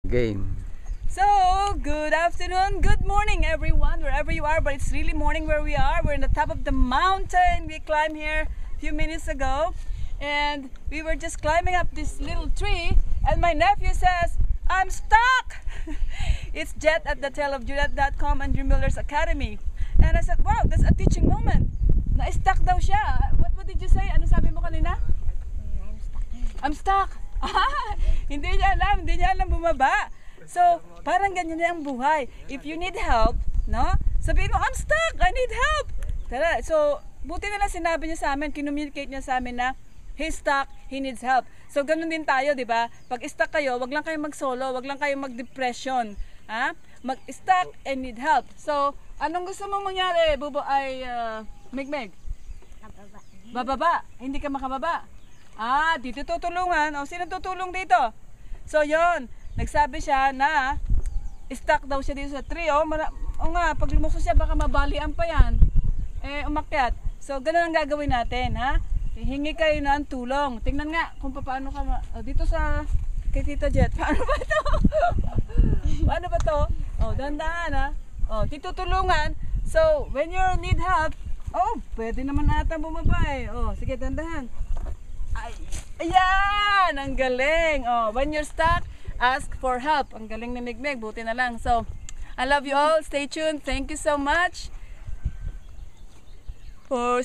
Game. So, good afternoon, good morning everyone, wherever you are, but it's really morning where we are. We're in the top of the mountain. We climbed here a few minutes ago and we were just climbing up this little tree and my nephew says, I'm stuck! It's Jet at the taleofjuliet.com and Drew Miller's Academy. And I said, wow, that's a teaching moment. Na-stuck daw siya. What did you say? Ano sabi mo kanina? I'm stuck. Hindi niya alam bumaba. So, parang ganyan na ang buhay. If you need help, no? Sabihin mo, I'm stuck, I need help. Tara, so, buti na lang sinabi niya sa amin, kinommunicate niya sa amin na he's stuck, he needs help. So, ganun din tayo, di ba? Pag stuck kayo, wag lang kayong mag-solo, wag lang kayong mag-depression. Ha? Mag-stuck and need help. So, anong gusto mong mangyari, Bubo, ay Megmeg? Bababa. Hindi ka makababa. Dito tutulungan. O, sino tutulong dito? So, yon. Nagsabi siya na stuck daw siya dito sa tree. O nga, pag lumusok siya, baka mabalian pa yan. Umakyat. So, ganun ang gagawin natin, ha? Hingi kayo ng tulong. Tingnan nga kung paano ka dito sa kay Tita Jet. Paano ba to? Paano ba to? Dandahan, ha? Titutulungan. So, when you need help, pwede naman ata bumaba eh. Sige, dandahan. Ayan! Ang galing! When you're stuck, ask for help. Ang galing ni Megmeg, buti na lang. So, I love you all. Stay tuned. Thank you so much for